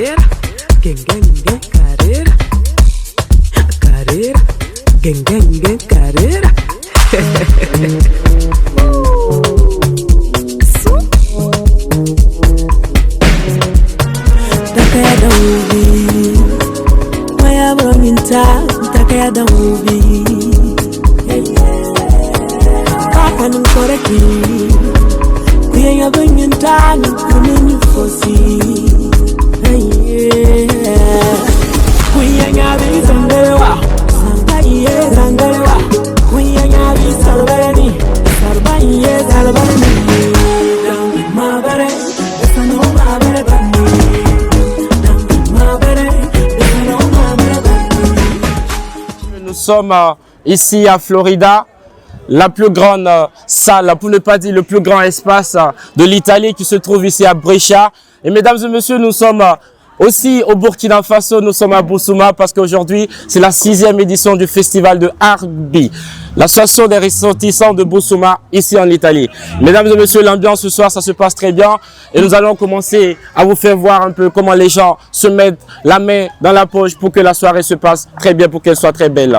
carrera, gang gang gang carrera, carrera, gang gang gang carrera. Takaya da ubi, maya brominta, takaya da ubi. Kaka nkoreki, kuya banyanta, kumeni fosi. Kuya nyabi zangalewa, sangaye zangalewa. Kuya nyabi salvarani, sarbaye salvarani. Dambi mabare, esano mabare bani. Nous sommes ici à Florida, la plus grande salle, pour ne pas dire le plus grand espace de l'Italie qui se trouve ici à Brescia. Et mesdames et messieurs, nous sommes aussi au Burkina Faso, nous sommes à Bousouma parce qu'aujourd'hui c'est la 6e édition du festival de Arbi, l'association des ressortissants de Bousouma ici en Italie. Mesdames et messieurs, l'ambiance ce soir ça se passe très bien et nous allons commencer à vous faire voir un peu comment les gens se mettent la main dans la poche pour que la soirée se passe très bien, pour qu'elle soit très belle.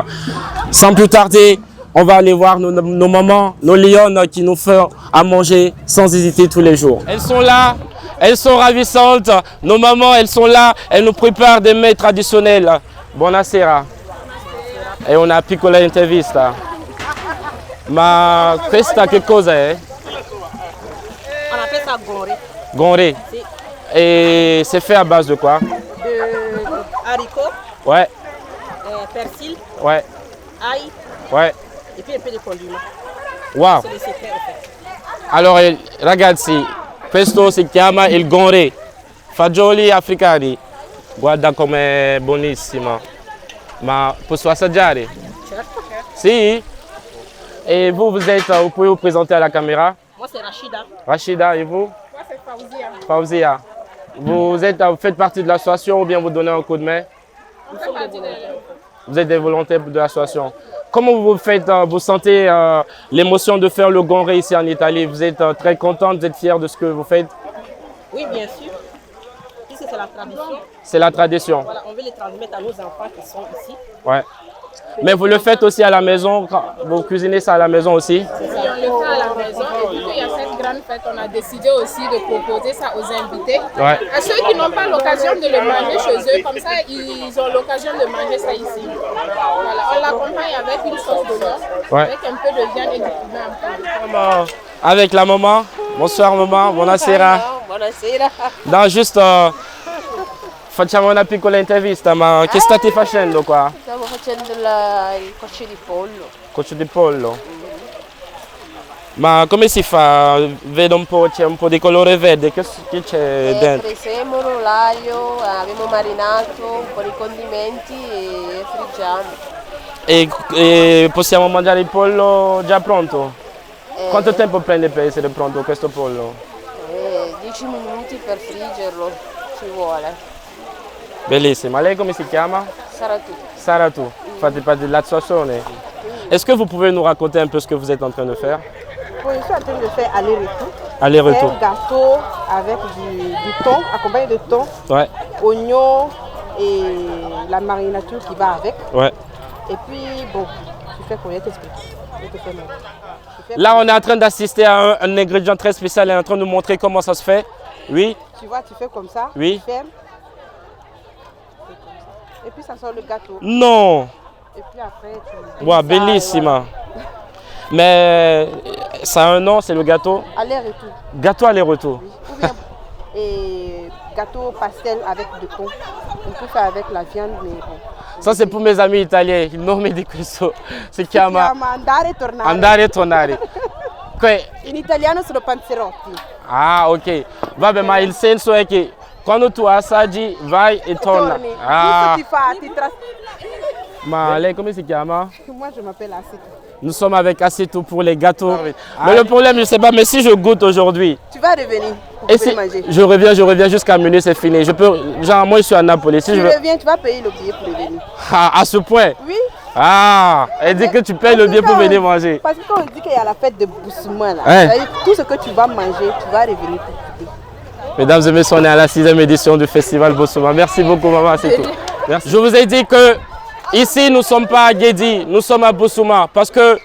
Sans plus tarder, on va aller voir nos mamans, nos lionnes qui nous font à manger sans hésiter tous les jours. Elles sont là. Elles sont ravissantes, nos mamans, elles sont là, elles nous préparent des mets traditionnels. Buonasera. E una piccola intervista. Ma questa che cosa è? On appelle ça gonré. Gonré. Si. Et c'est fait à base de quoi? De haricots, Ouais, persil, ouais, ail ouais. et puis un peu de condiment. Wow. C'est le secret en fait. Allora ragazzi, questo si chiama il gonré. Fagioli africani. Guarda com'è buonissima. Ma posso assaggiare? Certo. Si. Et vous pouvez vous présenter à la caméra? Moi c'est Rachida. Rachida, et vous? Moi c'est Faouzia. Faouzia. Vous faites partie de l'association ou bien vous donnez un coup de main? Nous sommes des volontaires. Vous êtes des volontaires de l'association. Comment vous sentez l'émotion de faire le gonré ici en Italie? Vous êtes très contente, vous êtes fière de ce que vous faites? Oui bien sûr. Puisque c'est la tradition. C'est la tradition. Voilà, on veut les transmettre à nos enfants qui sont ici. Ouais. Mais vous le faites aussi à la maison, vous cuisinez ça à la maison aussi? Si on le fait à la maison, et vu qu'il y a cette grande fête, on a décidé aussi de proposer ça aux invités. Ouais. À ceux qui n'ont pas l'occasion de le manger chez eux, comme ça, ils ont l'occasion de manger ça ici. Voilà, on l'accompagne avec une sauce d'oignon, Ouais. avec un peu de viande et du piment un peu. Avec la maman. Bonsoir maman, buonasera. Buonasera. No, giusto, facciamo una piccola intervista, ma che state facendo qua? Stiamo facendo il coccio di pollo. Coccio di pollo. Ma come si fa? Vedo un po', c'è un po' di colore verde, che c'è dentro? Prezzemolo, l'aglio, abbiamo marinato un po' di condimenti e friggiamo. E possiamo mangiare il pollo già pronto? Quanto tempo prende per essere pronto questo pollo? 10 minuti per friggerlo ci vuole. Bellissimo. Lei come si chiama? Sarà tutto. Saratu. Fate parte dell'associazione. Est-ce que vous pouvez nous raconter un peu ce que vous êtes en train de faire? Bon, je suis en train de faire aller-retour. Aller-retour. C'est un gâteau avec du thon, accompagné de thon, Ouais, oignon et la marinature qui va avec. ouais. Et puis, bon, je fais qu'on t'expliquer. Je te fais moi. Là, on est en train d'assister à un ingrédient très spécial. Elle est en train de nous montrer comment ça se fait. Oui, Tu vois, tu fais comme ça. Oui. Tu fermes. Et puis, ça sort le gâteau. non. Et puis après, tu... Wow, bellissima. Mais ça a un nom, c'est le gâteau. Aller-retour. Gâteau aller-retour. Oui. Ou bien, et gâteau pastel avec du thon. On peut faire avec la viande, mais bon. Ça, c'est pour mes amis italiens. Il nome di questo si chiama Andare e tornare. andare e tornare. In italiano sono panzerotti. Ah, ok. Vabbè, ma il senso è che quando tu assaggi vai e torna. Torni. Ah, Giusto ti fa, ma lei come si chiama? Moi, je m'appelle Asito. Nous sommes avec Asito pour les gâteaux. Mais le problème, je ne sais pas, mais si je goûte aujourd'hui, Tu vas revenir pour et pouvoir si manger. je reviens jusqu'à minuit, c'est fini. Je peux, genre, moi je suis à Napoli. Si Tu je veux, reviens, tu vas payer le billet pour revenir. à ce point. Oui. Ah, elle dit que tu payes le billet pour venir manger. Parce que quand on dit qu'il y a la fête de Bousouma, là, Ouais. ça veut dire tout ce que tu vas manger, tu vas revenir pour goûter. Mesdames et messieurs, on est à la 6e édition du festival Bossouma. Merci beaucoup, maman, c'est tout. Merci. Je vous ai dit que ici, nous ne sommes pas à Guédi, nous sommes à Bossouma parce que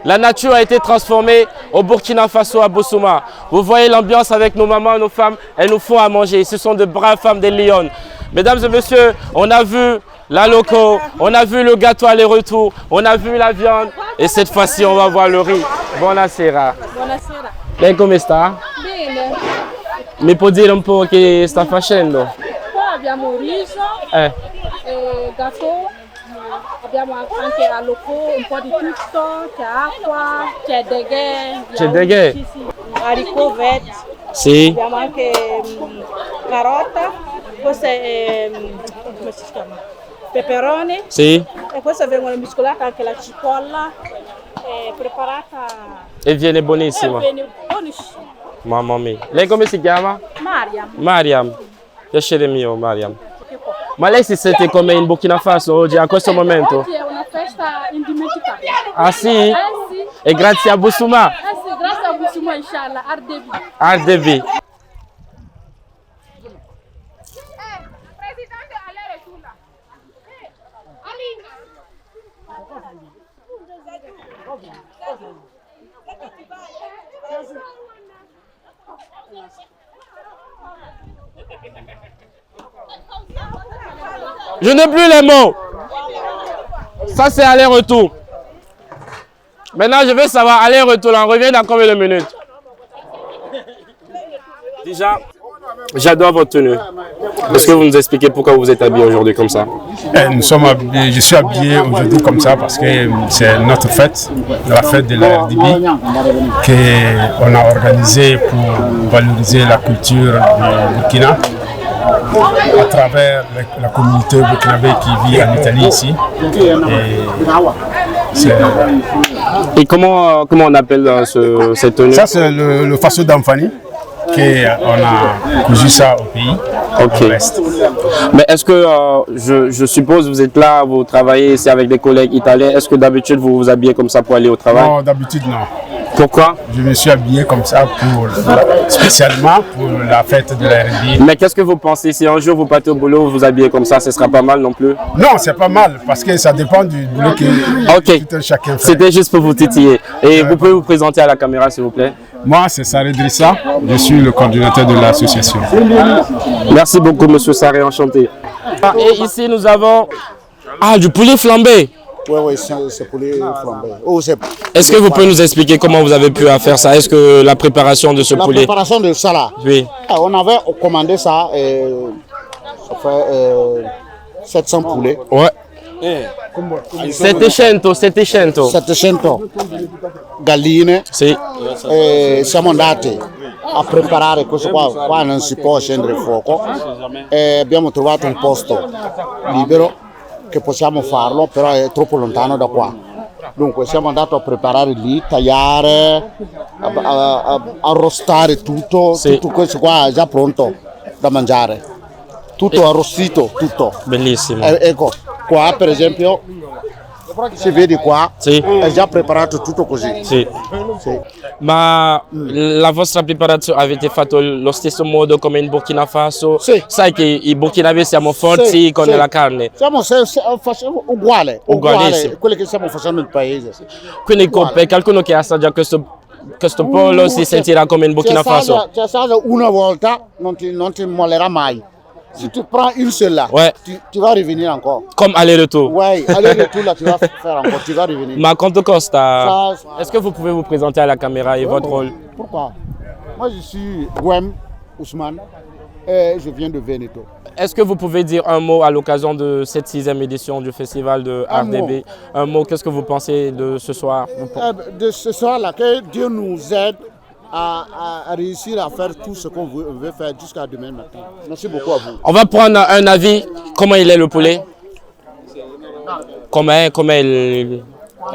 la nature a été transformée au Burkina Faso, à Bossouma. Vous voyez l'ambiance avec nos mamans, nos femmes, elles nous font à manger. Ce sont de braves femmes, des lionnes. Mesdames et messieurs, on a vu la loco, on a vu le gâteau aller-retour, on a vu la viande et cette fois-ci, on va voir le riz. Buonasera. Buonasera. Lei come sta? Bene. Mi può dire un po' che sta facendo? Qua abbiamo riso, gâteau, abbiamo anche a loco un po' di tutto, c'è acqua, c'è deghe. C'è deghe? Sì, sì. Haricot verde, Sì. abbiamo anche carota, questo è come si chiama? Peperoni Sì. e questo vengono mescolate anche la cipolla, preparata E viene buonissima. viene buonissima. Mamma mia. Lei come si chiama? Mariam. Mariam. Piacere mio, Mariam. Ma lei si sente come in Burkina Faso oggi, a questo momento? Oggi è una festa indimenticabile. Ah sì? Sì. E grazie a Bossouma? Sì, grazie a Bossouma, inshallah, Ardebi. Ardevi. Je n'ai plus les mots. Ça, c'est aller-retour. Maintenant, je veux savoir, aller-retour, on revient dans combien de minutes? Déjà, j'adore votre tenue. Est-ce que vous nous expliquez pourquoi vous êtes habillé aujourd'hui comme ça? Nous sommes habillés, je suis habillé aujourd'hui comme ça parce que c'est notre fête, la fête de la RDB, qu'on a organisée pour valoriser la culture du Burkina à travers la communauté burkinabé qui vit en Italie ici. Et comment on appelle cette tenue? Ça, c'est le faso d'Amfani. On a cousu ça au pays, Ok. à l'Est. Mais est-ce que, je suppose, vous êtes là, vous travaillez ici avec des collègues italiens. Est-ce que d'habitude vous vous habillez comme ça pour aller au travail? Non, d'habitude non. Pourquoi? Je me suis habillé comme ça spécialement pour la fête de la RDB. Mais qu'est-ce que vous pensez? Si un jour vous partez au boulot, vous vous habillez comme ça, ce sera pas mal non plus? Non, c'est pas mal parce que ça dépend du boulot que tout un chacun fait. C'était juste pour vous titiller. Et vous pouvez vous présenter à la caméra, s'il vous plaît? Moi, c'est Saré Drissa, je suis le coordinateur de l'association. Merci beaucoup, monsieur Saré, enchanté. Et ici, nous avons du poulet flambé. Oui, c'est poulet flambé. Est-ce que vous pouvez nous expliquer comment vous avez pu faire ça? Est-ce que la préparation de ce poulet? La préparation de ça là. Oui. On avait commandé ça, ça fait 700 poulets. Ouais. 700. 700 galline. Sì. Siamo andati a preparare questo qua non si può accendere il fuoco. Abbiamo trovato un posto libero che possiamo farlo, però è troppo lontano da qua. Dunque siamo andati a preparare lì, tagliare, arrostare tutto, Sì. tutto questo qua è già pronto da mangiare. Tutto arrostito, tutto. Bellissimo. Ecco, qua per esempio, si vede qua, Sì. è già preparato tutto così. Sì. Sì. Ma la vostra preparazione avete fatto lo stesso modo come in Burkina Faso? Sì. Sai che i burkinabè siamo forti Sì, con sì. la carne. Facciamo uguale Ugualissimo. quello che stiamo facendo nel paese. Quindi Uguale. per qualcuno che assaggia questo pollo si sentirà come in Burkina Faso. Ci assaggia una volta, non ti mollerà mai. Si tu prends une seule là, Ouais. tu vas revenir encore. Comme aller-retour. Ouais, aller-retour là, tu vas faire encore, tu vas revenir. Ma quanto costa? Ça, Est-ce que vous pouvez vous présenter à la caméra et votre rôle? Pourquoi? Moi je suis Gouem Ousmane et je viens de Veneto. Est-ce que vous pouvez dire un mot à l'occasion de cette 6e édition du festival de RDB? Un mot, qu'est-ce que vous pensez de ce soir? De ce soir là, que Dieu nous aide à réussir à faire tout ce qu'on veut faire jusqu'à demain matin. Merci beaucoup à vous. On va prendre un avis. Comment il est le poulet? Comment il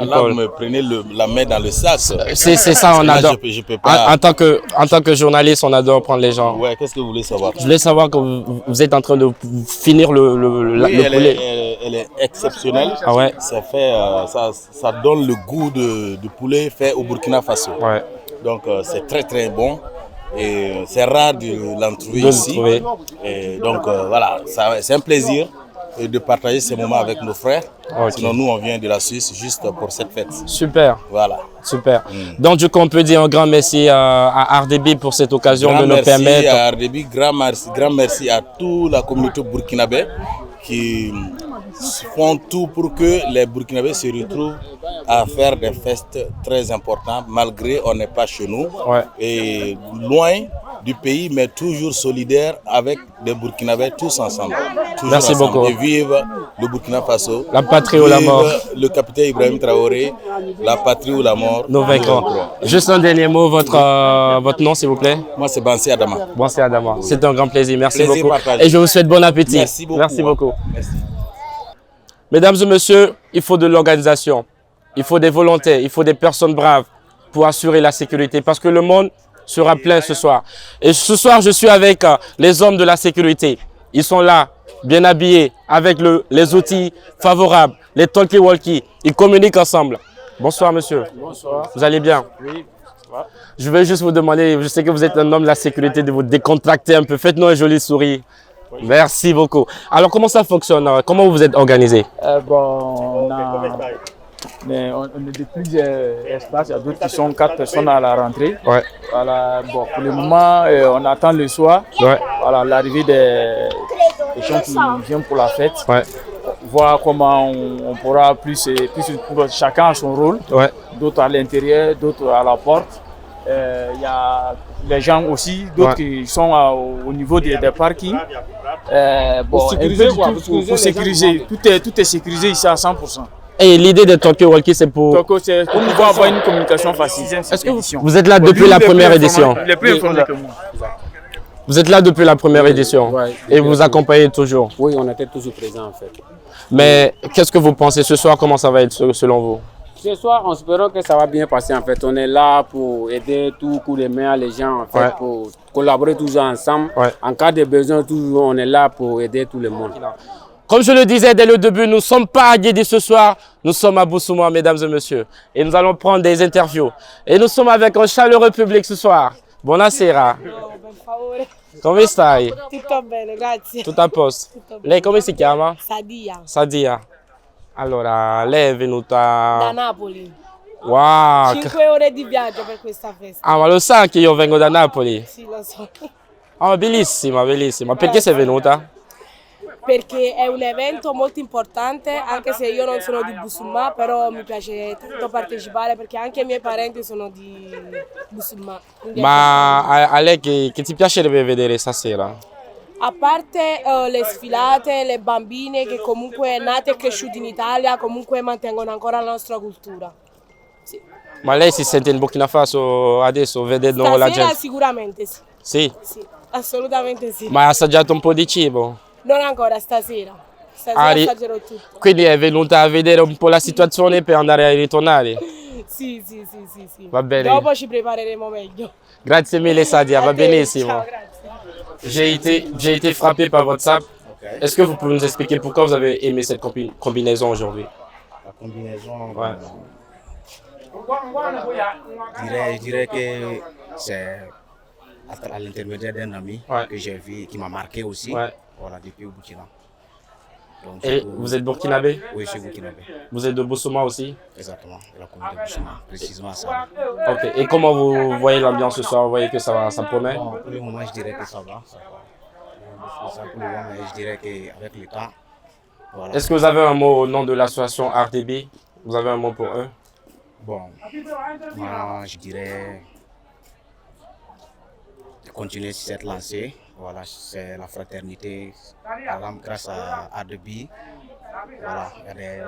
Là, vous me prenez la main dans le sac. C'est ça, on Là, adore. je peux pas. En tant que journaliste, on adore prendre les gens. Ouais, qu'est-ce que vous voulez savoir? Je voulais savoir que vous êtes en train de finir le poulet. Elle est exceptionnelle. Ah ouais. Ça fait, ça donne le goût du poulet fait au Burkina Faso. Ouais. Donc c'est très très bon. Et c'est rare de l'en trouver ici. Et donc voilà, c'est un plaisir de partager ces moments avec nos frères. Okay. Sinon nous on vient de la Suisse juste pour cette fête. Super. Voilà. Super. Donc du coup on peut dire un grand merci à RDB pour cette occasion de nous permettre. Merci à RDB, grand merci à toute la communauté burkinabé qui font tout pour que les Burkinabés se retrouvent à faire des fêtes très importantes malgré on n'est pas chez nous et loin du pays mais toujours solidaires avec des Burkinabés tous ensemble. Merci beaucoup. Et vive le Burkina Faso. La patrie ou la mort. Le capitaine Ibrahim Traoré, la patrie ou la mort. Nous vaincrons. Juste un dernier mot, votre nom s'il vous plaît. Moi c'est Bansi Adama. Bansi Adama. C'est un grand plaisir. Merci beaucoup. Partagé. Et je vous souhaite bon appétit. Merci beaucoup. Merci beaucoup. Merci. Mesdames et messieurs, il faut de l'organisation, il faut des volontaires, il faut des personnes braves pour assurer la sécurité parce que le monde sera plein ce soir. Et ce soir, je suis avec les hommes de la sécurité. Ils sont là, bien habillés, avec les outils favorables, les talkie-walkie. Ils communiquent ensemble. Bonsoir monsieur. Bonsoir. Vous allez bien? Oui. Je vais juste vous demander, je sais que vous êtes un homme de la sécurité, de vous décontracter un peu. Faites-nous un joli sourire. Oui. Merci beaucoup. Alors, comment ça fonctionne? Comment vous êtes organisé? On est de plusieurs espaces. Il y a d'autres qui sont 4 personnes à la rentrée. Ouais. Voilà, bon, pour le moment, on attend le soir. Ouais. Voilà, l'arrivée des gens qui viennent pour la fête. Ouais. Voir comment on pourra plus chacun a son rôle. Ouais. D'autres à l'intérieur, d'autres à la porte. Il y a les gens aussi, d'autres qui sont au niveau des parkings. Pour sécuriser, tout est sécurisé ici à 100%. Et l'idée de talkie-walkie, c'est pour pouvoir avoir une communication facile. Est-ce que vous êtes là depuis la première édition? Il est plus informé que moi. Vous êtes là depuis la première édition et vous accompagnez toujours? Oui, on était toujours présents en fait. Mais qu'est-ce que vous pensez ce soir? Comment ça va être selon vous? Ce soir, on espère que ça va bien passer en fait. On est là pour aider tout coup de main à les gens en fait, pour collaborer toujours ensemble. En cas de besoin, toujours on est là pour aider tout le monde. Comme je le disais dès le début, nous ne sommes pas à Guédi ce soir, nous sommes à Boussouma, mesdames et messieurs. Et nous allons prendre des interviews. Et nous sommes avec un chaleureux public ce soir. Buonasera. Come stai? Tutto bene, grazie. Tutto a posto. Lei come si chiama? Sadia. Sadia. Allora, lei è venuta... Da Napoli. Wow. 5 ore di viaggio per questa festa. Ah, ma lo sa che io vengo da Napoli? Sì, lo so. Oh, bellissima, bellissima. Perché sei venuta? Perché è un evento molto importante, anche se io non sono di Boussouma, però mi piace tanto partecipare perché anche i miei parenti sono di Boussouma. Ma a lei che ti piacerebbe vedere stasera? A parte le sfilate, le bambine che comunque nate e cresciute in Italia, comunque mantengono ancora la nostra cultura. Sì. Ma lei si sente in Burkina Faso adesso vedendo la gente? Sicuramente sì. Sì? Sì, assolutamente sì. Ma hai assaggiato un po' di cibo? Non ancora, stasera. Stasera assaggerò tutto. Quindi è venuta a vedere un po' la situazione per andare a ritornare? Sì. Va bene. Dopo ci prepareremo meglio. Grazie mille Sadia, va benissimo. Ciao, grazie. J'ai été frappé par votre sape. Est-ce que vous pouvez nous expliquer pourquoi vous avez aimé cette combinaison aujourd'hui? La combinaison, je dirais que c'est à l'intermédiaire d'un ami que j'ai vu, qui m'a marqué aussi, voilà, depuis au Burkina. Donc, et vous êtes burkinabé? Oui, je suis burkinabé. Vous êtes de Boussouma aussi? Exactement, de la commune de Boussouma, précisément ça. Ok, et comment vous voyez l'ambiance ce soir? Vous voyez que ça promet? Bon, pour le moment, je dirais que ça va. Pour le moment, mais je dirais qu'avec le temps, voilà. Est-ce que vous avez un mot au nom de l'association RDB? Vous avez un mot pour eux? Bon, moi, je dirais de continuer sur cette lancée. Voilà, c'est la fraternité. Par exemple, grâce à RDB, voilà, il y a des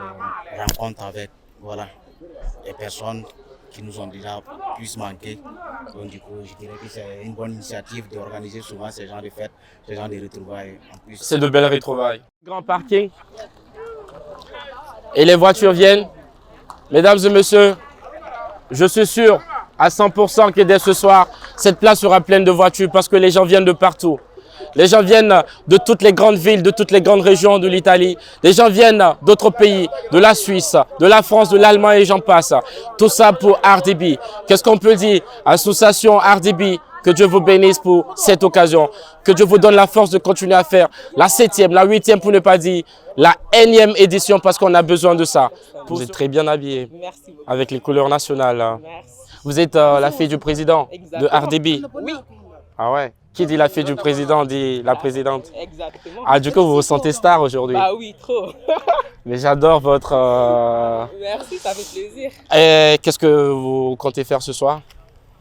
rencontres avec des personnes qui nous ont déjà plus manqué. Donc du coup, je dirais que c'est une bonne initiative d'organiser souvent ces genres de fêtes, ces genres de retrouvailles. C'est de belles retrouvailles. Grand parking. Et les voitures viennent. Mesdames et messieurs, je suis sûr à 100% que dès ce soir, cette place sera pleine de voitures parce que les gens viennent de partout. Les gens viennent de toutes les grandes villes, de toutes les grandes régions de l'Italie. Les gens viennent d'autres pays, de la Suisse, de la France, de l'Allemagne et j'en passe. Tout ça pour RDB. Qu'est-ce qu'on peut dire? Association RDB Que Dieu vous bénisse pour cette occasion. Que Dieu vous donne la force de continuer à faire la 7e, la 8e, pour ne pas dire la énième édition, parce qu'on a besoin de ça. Vous êtes très bien habillé. Merci beaucoup. Avec les couleurs nationales. Merci. Vous êtes la fille du président de RDB. Oui. Ah ouais. Qui dit la fille du président dit la présidente. Exactement. Ah, du coup, vous vous sentez star aujourd'hui. Bah oui, trop. Mais j'adore votre... Merci, ça fait plaisir. Et qu'est-ce que vous comptez faire ce soir?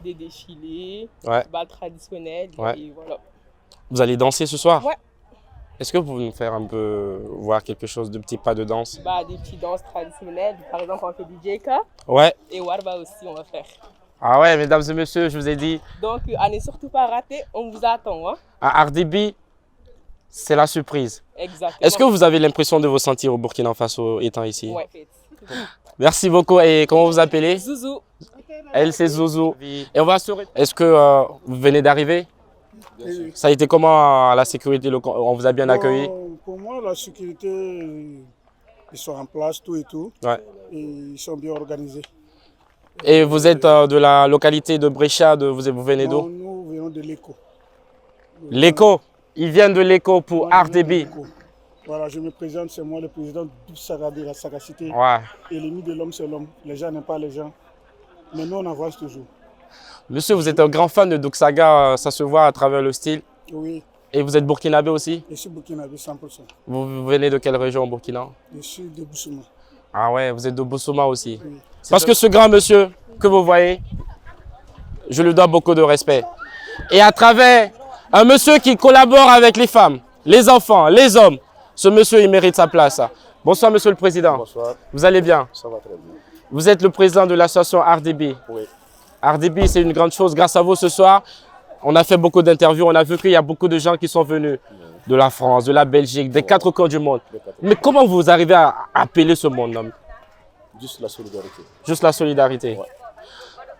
Des défilés, Ouais. bal traditionnel, Ouais. et voilà. Vous allez danser ce soir? Ouais. Est-ce que vous pouvez nous faire un peu voir quelque chose de petits pas de danse? Bah, des petites danses traditionnelles. Par exemple, on fait du JK. Ouais. Et Warba aussi, on va faire. Ah ouais, mesdames et messieurs, je vous ai dit, Donc, à ne surtout pas rater, on vous attend. Hein? à RDB, c'est la surprise. Exactement. Est-ce que vous avez l'impression de vous sentir au Burkina Faso étant ici? Ouais. Merci beaucoup. Et comment vous appelez? Zouzou. Elle, c'est Zouzou. Et on va se... Est-ce que vous venez d'arriver? Ça a été comment la sécurité? On vous a bien accueilli? Pour moi, la sécurité, ils sont en place, tout et tout. Ouais. Et ils sont bien organisés. Et vous êtes de la localité de Brescia, vous venez d'où? Nous venons de l'ECO. L'ECO? Ils viennent de l'ECO pour RDB. Voilà, je me présente, c'est moi le président du Saga de la sagacité. Ouais. Et l'ennemi de l'homme, c'est l'homme. Les gens n'aiment pas les gens. Mais nous, on avance toujours. Monsieur, vous êtes un grand fan de Duxaga, ça se voit à travers le style. Oui. Et vous êtes burkinabé aussi? Je suis burkinabé 100%. Vous venez de quelle région au Burkina? Je suis de Boussouma. Ah ouais, vous êtes de Boussouma aussi. Oui. Parce que ce grand monsieur que vous voyez, je lui dois beaucoup de respect. Et à travers un monsieur qui collabore avec les femmes, les enfants, les hommes, ce monsieur, il mérite sa place. Bonsoir, monsieur le président. Bonsoir. Vous allez bien? Ça va très bien. Vous êtes le président de l'association RDB. Oui. RDB, c'est une grande chose. Grâce à vous, ce soir, on a fait beaucoup d'interviews. On a vu qu'il y a beaucoup de gens qui sont venus de la France, de la Belgique, des quatre coins du monde. Mais comment vous arrivez à appeler ce monde, homme? Juste la solidarité. Juste la solidarité. Ouais.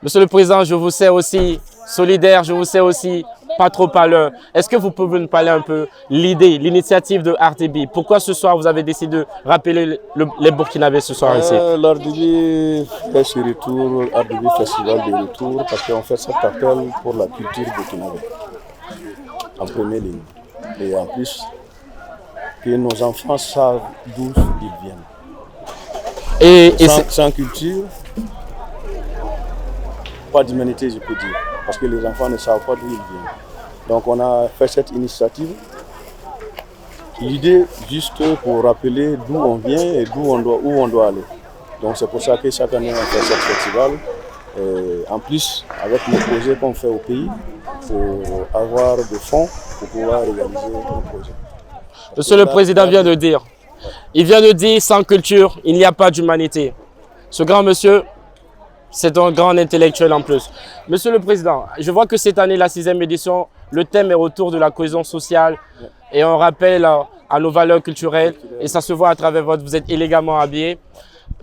Monsieur le Président, je vous sais aussi solidaire, je vous sais aussi pas trop parleur. Est-ce que vous pouvez nous parler un peu l'idée, l'initiative de RDB? Pourquoi ce soir vous avez décidé de rappeler les Burkinabés ce soir ici? L'RDB fait ce retour, RDB Festival de retour, parce qu'on fait cet appel pour la culture burkinabé, en première ligne. Et en plus, que nos enfants savent d'où ils viennent. Et sans culture, pas d'humanité, je peux dire, parce que les enfants ne savent pas d'où ils viennent. Donc on a fait cette initiative. L'idée juste pour rappeler d'où on vient et où on doit aller. Donc c'est pour ça que chaque année on fait ce festival. Et en plus, avec les projets qu'on fait au pays, pour avoir des fonds pour pouvoir réaliser nos projets. Monsieur le Président vient de dire, il vient de dire sans culture, il n'y a pas d'humanité. Ce grand monsieur, c'est un grand intellectuel en plus. Monsieur le Président, je vois que cette année, la 6e édition, le thème est autour de la cohésion sociale et on rappelle à nos valeurs culturelles et ça se voit à travers vous êtes élégamment habillé.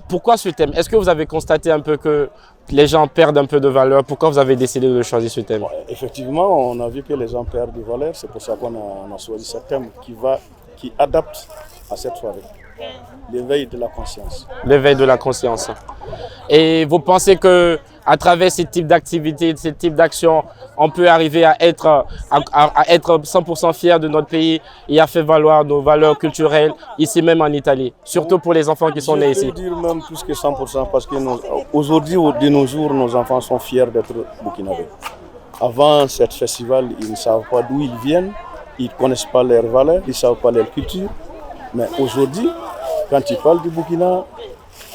Pourquoi ce thème? Est-ce que vous avez constaté un peu que les gens perdent un peu de valeur? Pourquoi vous avez décidé de choisir ce thème? Effectivement, on a vu que les gens perdent de valeur, c'est pour ça qu'on a choisi ce thème qui adapte à cette soirée. L'éveil de la conscience. L'éveil de la conscience. Et vous pensez que à travers ce type d'activité, ce type d'action, on peut arriver à être 100% fier de notre pays et à faire valoir nos valeurs culturelles ici même en Italie, surtout pour les enfants qui sont nés ici? Je peux dire même plus que 100% parce que aujourd'hui, de nos jours, nos enfants sont fiers d'être burkinabés. Avant ce festival, ils ne savent pas d'où ils viennent, ils ne connaissent pas leurs valeurs, ils ne savent pas leur culture. Mais aujourd'hui, quand ils parlent du Burkina,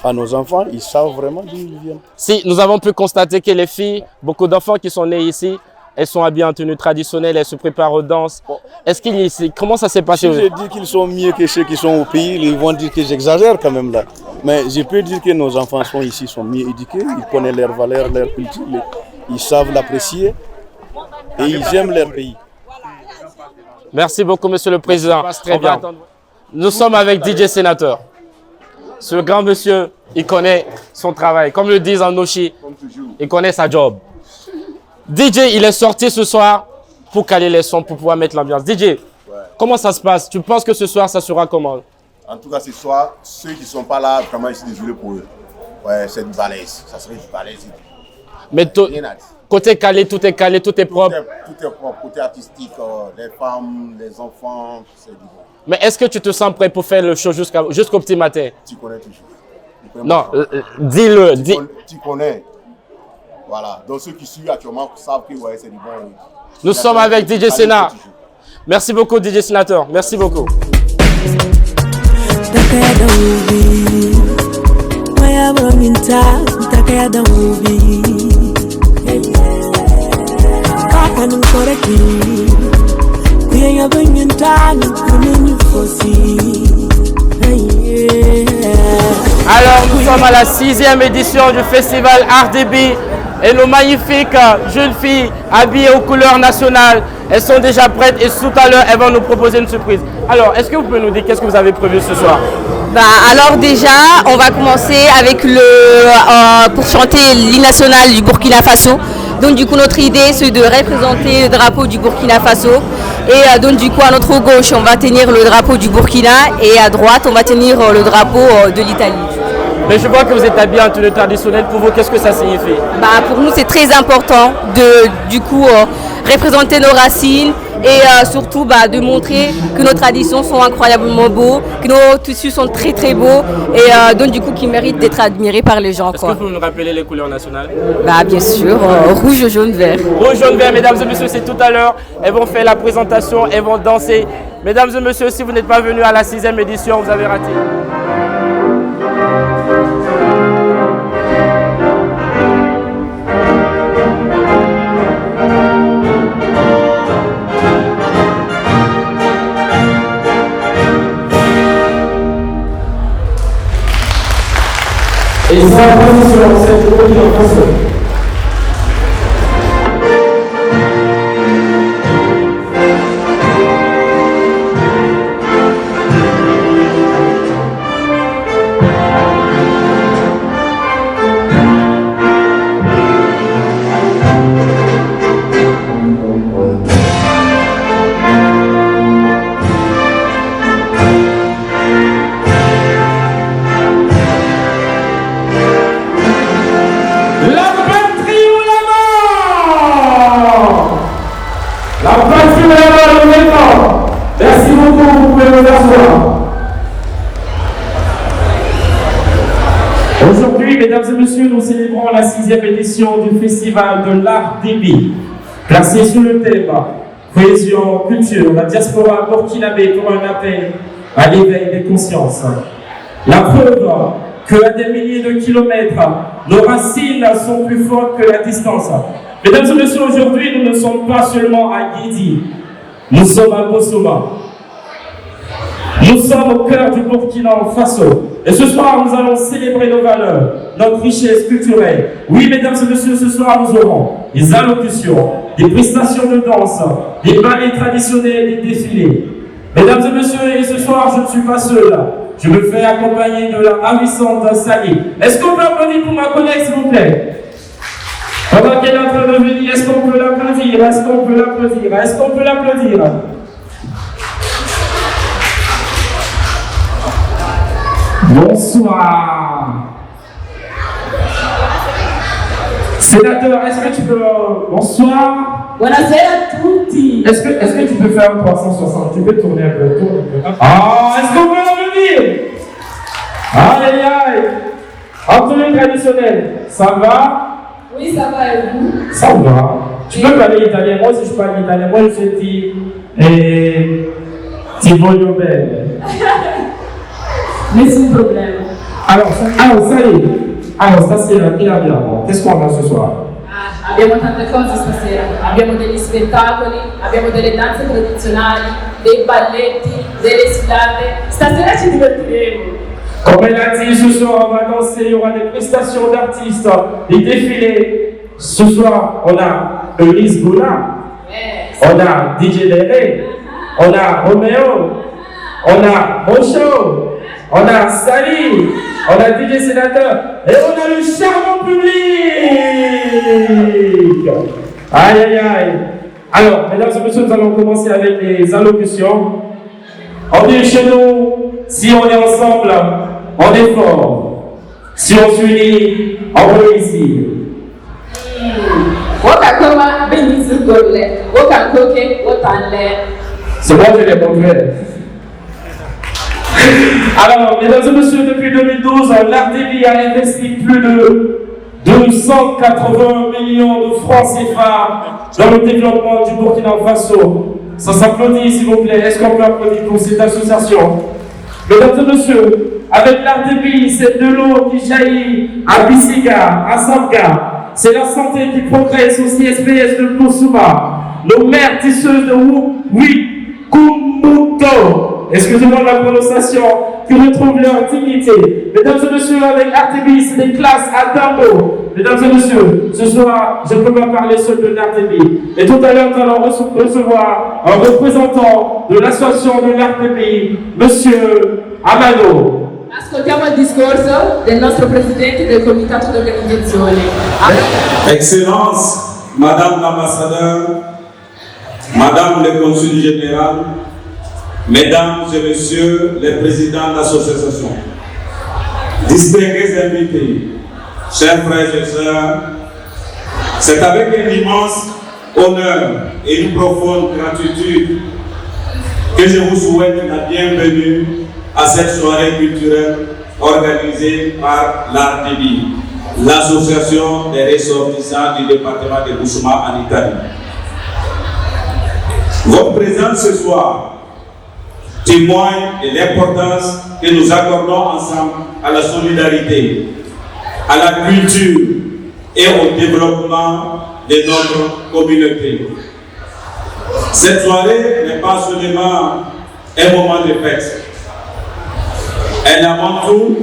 à nos enfants, ils savent vraiment d'où ils viennent. Si, nous avons pu constater que les filles, beaucoup d'enfants qui sont nés ici, elles sont habillées en tenue traditionnelle, elles se préparent aux danses. Comment ça s'est passé? Si je dis qu'ils sont mieux que ceux qui sont au pays, ils vont dire que j'exagère quand même là. Mais je peux dire que nos enfants sont ici, sont mieux éduqués, ils connaissent leurs valeurs, leur culture, ils savent l'apprécier et ils aiment leur pays. Merci beaucoup, Monsieur le Président. Très bien. Nous sommes avec DJ Sénateur. Ce grand monsieur, il connaît son travail. Comme le disent en Noshi, il connaît sa job. DJ, il est sorti ce soir pour caler les sons, pour pouvoir mettre l'ambiance. DJ, comment ça se passe? Tu penses que ce soir, ça sera comment? En tout cas, ce soir, ceux qui ne sont pas là, vraiment, je suis désolé pour eux. Ouais, c'est du balèze. Ça serait du balèze. Mais Côté calé, tout est propre. Tout est propre, côté artistique, les femmes, les enfants, c'est du bon. Mais est-ce que tu te sens prêt pour faire le show jusqu'au petit matin? Tu connais toujours. Non, dis-le. Tu connais. Voilà. Donc ceux qui suivent actuellement savent que ouais, c'est du bon. Nous sommes avec DJ Sena. Merci beaucoup DJ Sénateur. Merci beaucoup. Alors nous sommes à la 6e édition du festival RDB et nos magnifiques jeunes filles habillées aux couleurs nationales, elles sont déjà prêtes et tout à l'heure elles vont nous proposer une surprise. Alors est-ce que vous pouvez nous dire qu'est-ce que vous avez prévu ce soir? Alors déjà, on va commencer avec pour chanter l'hymne national du Burkina Faso. Donc du coup notre idée c'est de représenter le drapeau du Burkina Faso. Et donc du coup à notre gauche on va tenir le drapeau du Burkina et à droite on va tenir le drapeau de l'Italie. Mais je vois que vous êtes habillés en tenue traditionnelle. Pour vous, qu'est-ce que ça signifie? Pour nous c'est très important de du coup représenter nos racines et surtout de montrer que nos traditions sont incroyablement beaux, que nos tissus sont très très beaux et donc du coup qui méritent d'être admirés par les gens. Est-ce que vous nous rappelez les couleurs nationales? Bien sûr, rouge, jaune, vert. Rouge, jaune, vert, mesdames et messieurs, c'est tout à l'heure. Elles vont faire la présentation, elles vont danser. Mesdames et messieurs, si vous n'êtes pas venus à la 6e édition, vous avez raté. Et sa position, c'est le Burkina Faso. Merci beaucoup, vous pouvez vous asseoir. Aujourd'hui, mesdames et messieurs, nous célébrons la 6e édition du Festival de l'Art Débit, placé sur le thème cohésion, culture, la diaspora burkinabé pour un appel à l'éveil des consciences. La preuve qu'à des milliers de kilomètres, nos racines sont plus fortes que la distance. Mesdames et messieurs, aujourd'hui, nous ne sommes pas seulement à Guédi, nous sommes à Bosoma. Nous sommes au cœur du Burkina Faso. Et ce soir, nous allons célébrer nos valeurs, notre richesse culturelle. Oui, mesdames et messieurs, ce soir, nous aurons des allocutions, des prestations de danse, des ballets traditionnels et des défilés. Mesdames et messieurs, et ce soir, je ne suis pas seul. Je me fais accompagner de la ravissante Sally. Est-ce qu'on peut applaudir pour ma collègue, s'il vous plaît? Pendant qu'elle est en train de venir, est-ce qu'on peut l'applaudir? Est-ce qu'on peut l'applaudir? Est-ce qu'on peut l'applaudir? Bonsoir. Sénateur, est-ce que tu peux... Bonsoir. Buonasera a tutti. Est-ce que tu peux faire un 360? Tu peux tourner un peu, Ah, est-ce qu'on peut l'applaudir? Aïe, aïe. En tenue traditionnelle, ça va? Oui, ça va et vous? Ça va. Tu peux parler italien? Moi aussi je parle italien. Moi je dis ti voglio bene. Nessun problema. Alors, ça y est. Alors, stasera che abbiamo? Qu'est-ce qu'on a ce soir? Abbiamo tante cose stasera. Abbiamo degli spettacoli, abbiamo delle danze tradizionali, dei balletti, delle sfilate. Stasera ci divertiremo. Comme elle a dit, ce soir on va danser, il y aura des prestations d'artistes, des défilés. Ce soir, on a Elise Goula, on a DJ Lele, on a Roméo, on a Mocho, on a Sally, on a DJ Sénateur et on a le charmant public. Aïe aïe aïe. Alors, mesdames et messieurs, nous allons commencer avec les allocutions. On dit chez nous, si on est ensemble, on est fort. Si on s'unit, on réussit. What Okakoma Benizu Gorle, Okakoke, Otanle. C'est moi qui les montré. Alors, mesdames et messieurs, depuis 2012, l'RDB a investi plus de 280 millions de francs CFA dans le développement du Burkina Faso. Ça s'applaudit, s'il vous plaît. Est-ce qu'on peut applaudir pour cette association? Mesdames et messieurs, avec l'RDB, c'est de l'eau qui jaillit à Bissiga, à Samga. C'est la santé qui progresse au CSPS de Bousouma. Nos mères tisseuses de Kumuto, excusez-moi de la prononciation, qui retrouvent leur dignité. Mesdames et messieurs, avec RTB, c'est des classes à Dambo. Mesdames et messieurs, ce soir, je ne peux pas parler seul de l'RTB. Et tout à l'heure, nous allons recevoir un représentant de l'association de l'RTB, Monsieur Amado. Ascoltiamo il discorso del nostro presidente del comitato d'organizzazione. Excellence, Madame l'ambassadeur, Madame le consul général, Mesdames et Messieurs les présidents d'association, distingués invités, chers frères et sœurs, c'est avec un immense honneur et une profonde gratitude que je vous souhaite la bienvenue à cette soirée culturelle organisée par l'ARTB, l'association des ressortissants du département de Bousouma en Italie. Votre présence ce soir témoigne de l'importance que nous accordons ensemble à la solidarité, à la culture et au développement de notre communauté. Cette soirée n'est pas seulement un moment de fête. Elle est avant tout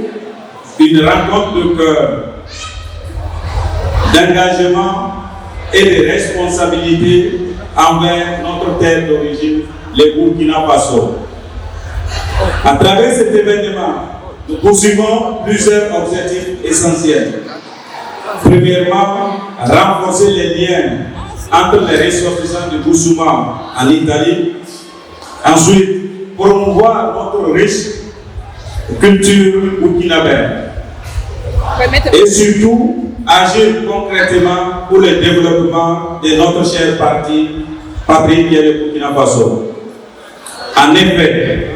une rencontre de cœur, d'engagement et de responsabilité envers notre terre d'origine, le Burkina Faso. À travers cet événement, nous poursuivons plusieurs objectifs essentiels. Premièrement, renforcer les liens entre les ressortissants de Bousouma en Italie. Ensuite, promouvoir notre riche culture burkinabé. Et surtout, agir concrètement pour le développement de notre chère patrie qui est le Burkina Faso. En effet,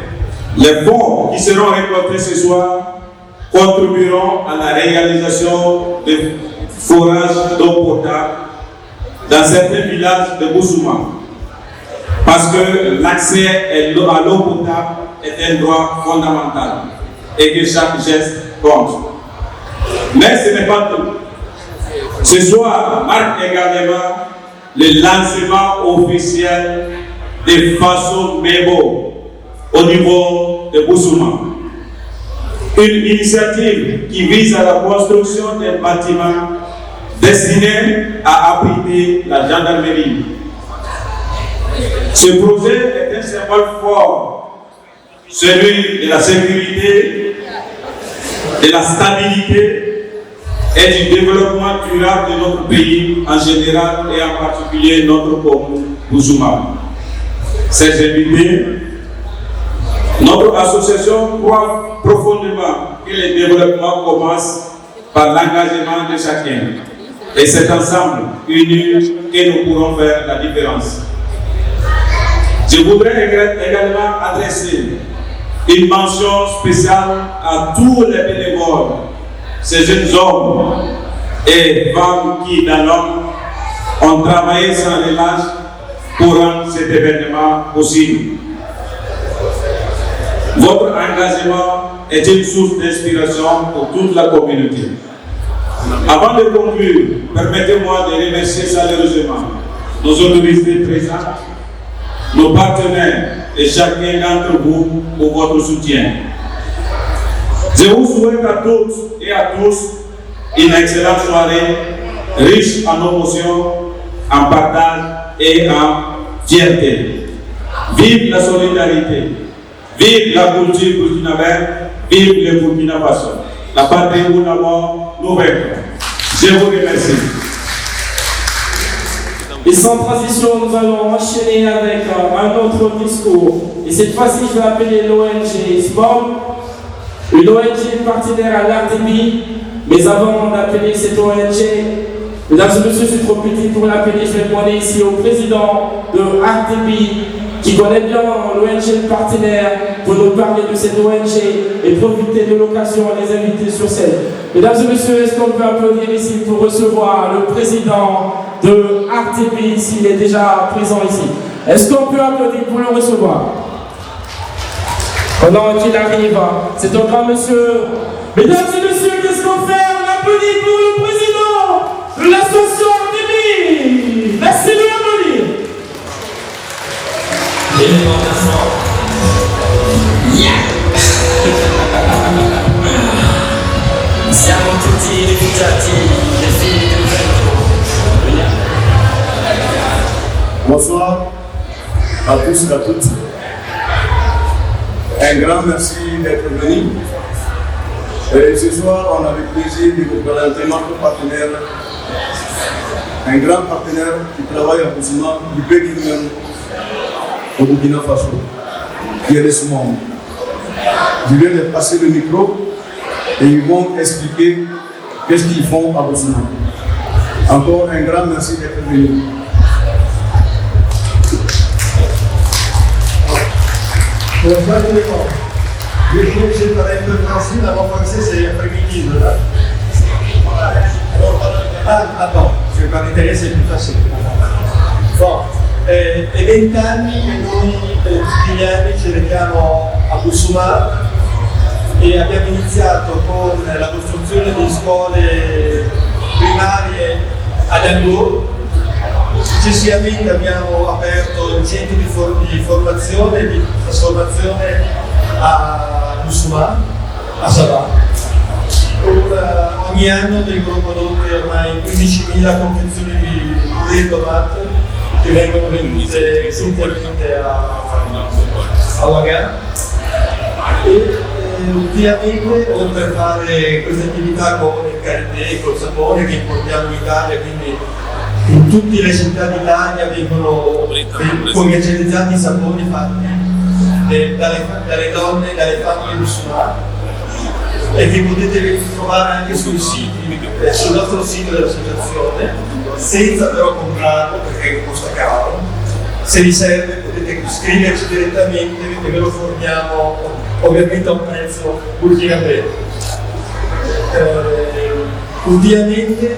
les fonds qui seront récoltés ce soir contribueront à la réalisation de forages d'eau potable dans certains villages de Bousouma. Parce que l'accès à l'eau potable est un droit fondamental et que chaque geste compte. Mais ce n'est pas tout. Ce soir marque également le lancement officiel de Faso Mebo au niveau de Bousouma. Une initiative qui vise à la construction d'un bâtiment destiné à abriter la gendarmerie. Ce projet est un symbole fort, celui de la sécurité, de la stabilité et du développement durable de notre pays en général et en particulier notre commune Bousouma. Ces invités, notre association croit profondément que le développement commence par l'engagement de chacun. Et c'est ensemble, unis, que nous pourrons faire la différence. Je voudrais également adresser une mention spéciale à tous les bénévoles, ces jeunes hommes et femmes qui, dans l'homme, ont travaillé sans relâche pour rendre cet événement possible. Votre engagement est une source d'inspiration pour toute la communauté. Avant de conclure, permettez-moi de remercier chaleureusement nos autorités présentes, nos partenaires et chacun d'entre vous pour votre soutien. Je vous souhaite à toutes et à tous une excellente soirée, riche en émotions, en partage et en fierté. Vive la solidarité, vive la culture burkinabé, vive le Burkina Faso. La patrie où d'abord nous vaincrons. Je vous remercie. Et sans transition, nous allons enchaîner avec un autre discours. Et cette fois-ci, je vais appeler l'ONG SBOM, une ONG partenaire à l'RTB. Mais avant d'appeler cette ONG, Mesdames et messieurs, je suis trop petit pour l'appeler. Je vais demander ici au président de RTB, qui connaît bien l'ONG partenaire, pour nous parler de cette ONG et profiter de l'occasion et les inviter sur scène. Mesdames et messieurs, est-ce qu'on peut applaudir ici pour recevoir le président de RTB ici, il est déjà présent ici. Est-ce qu'on peut applaudir pour le recevoir? Pendant qu'il arrive, c'est un grand monsieur. Mesdames et messieurs, qu'est-ce qu'on fait? On applaudit pour le président de l'association RTB. Merci de l'applaudir. Siamo tutti rifugiati, le figlie del vento. Bonsoir à tous et à toutes. Un grand merci d'être venus. Et ce soir, on a le plaisir de vous présenter notre partenaire, un grand partenaire qui travaille à Boussouma, du Béguin au Burkina Faso, qui est le SMOM. Je viens de passer le micro et ils vont expliquer qu'est-ce qu'ils font à Boussouma. Encore un grand merci d'être venus. Bonsoir tout le monde. Je parle un peu français, mais mon français c'est après-midi. Attends, je parle italien, c'est plus facile. Bon, è 20 anni che noi tutti gli anni ci rechiamo a Boussouma e abbiamo iniziato con la costruzione di scuole primarie ad Angò. Successivamente abbiamo aperto il centro di formazione e di trasformazione a Boussouma, a Sabah. Ogni anno vengono prodotte ormai 15.000 confezioni di tomate che vengono vendute sinteticamente a Ouaga. E ultimamente, oltre a fare queste attività con il carité, col sapone che importiamo in Italia, quindi in tutte le città d'Italia vengono commercializzati i saponi fatti dalle donne e dalle famiglie musulmane e che potete trovare anche sul nostro sito dell'associazione, senza però comprarlo perché costa caro. Se vi serve potete scriverci direttamente e ve lo forniamo ovviamente a un prezzo burkinabè. Ultimamente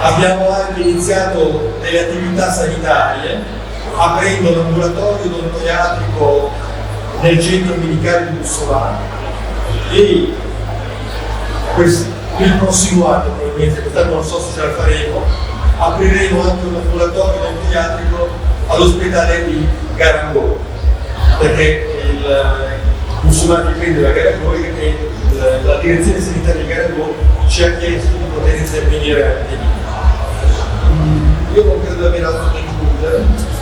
abbiamo anche iniziato delle attività sanitarie aprendo l'ambulatorio odontoiatrico nel centro medicale di Boussouma e il prossimo anno, probabilmente, quest'anno non so se ce la faremo, apriremo anche un ambulatorio odontoiatrico all'ospedale di Garangò, perché il Boussouma dipende da Garangò e la direzione sanitaria di Garangò ci ha chiesto di poter intervenire anche lì. Io non credo di avere altro da aggiungere.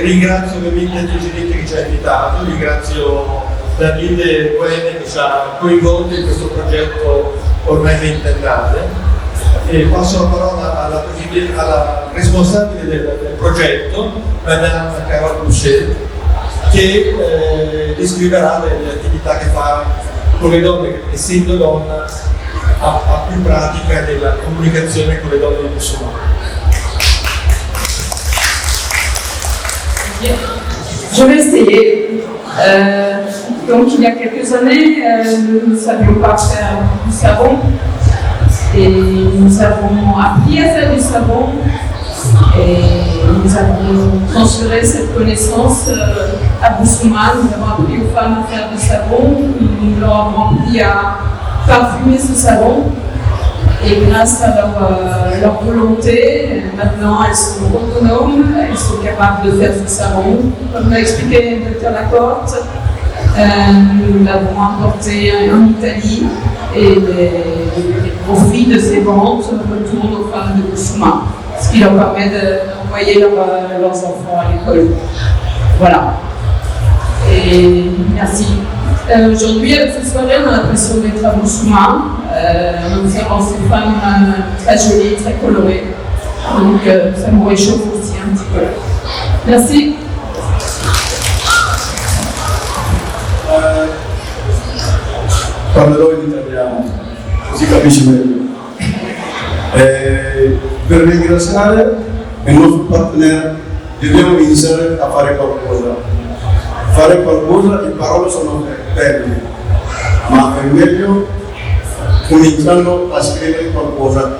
Ringrazio ovviamente il Presidente che ci ha invitato, ringrazio Davide Quene che ci ha coinvolto in questo progetto ormai ventennale e passo la parola alla responsabile del progetto, Madame Carole Boucher, che descriverà le attività che fa con le donne, che essendo donna ha più pratica della comunicazione con le donne di Boussouma. Je vais essayer. Donc il y a quelques années, nous ne savions pas faire du savon et nous avons appris à faire du savon et nous avons transféré cette connaissance à Boussouma. Nous avons appris aux femmes à faire du savon, nous leur avons appris à parfumer ce savon. Et grâce à leur volonté, maintenant elles sont autonomes, elles sont capables de faire du savon. Comme l'a expliqué le Dr Lacorte, nous l'avons importé en Italie et les profits de ces ventes retournent aux femmes de Boussouma, ce qui leur permet d'envoyer leurs enfants à l'école. Voilà. Et merci. Aujourd'hui, avec cette soirée, on a l'impression d'être à Boussouma. Nous avons ces femmes très jolies, très colorées. Donc, ça nous réchauffe aussi un petit peu. Merci. Parlerò in italiano, così capisci meglio. Per ringraziare il nostro partenaire dobbiamo iniziare a fare qualcosa. Fare qualcosa, le parole sono belle, ma è meglio cominciando a scrivere qualcosa.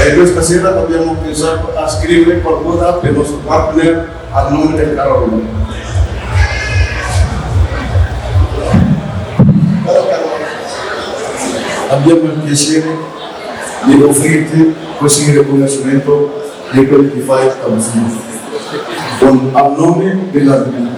E questa sera abbiamo pensato a scrivere qualcosa per il nostro partner a nome del Carolina. Abbiamo il piacere di offrirti questo riconoscimento di quello che fai a Busuma. A nome della vita.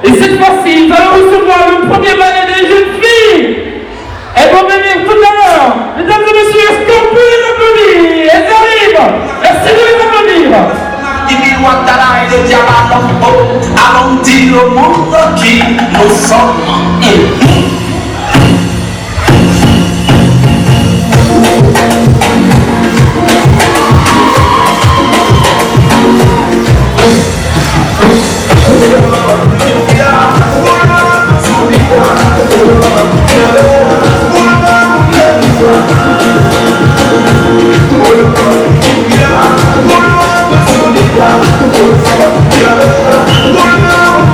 Et cette fois-ci, nous allons recevoir le premier ballet des jeunes filles. Elles vont venir tout à l'heure. Mesdames et messieurs, est-ce qu'on peut les applaudir? Elles arrivent. Merci de les applaudir. Allons dire au monde qui nous sommes. Wow.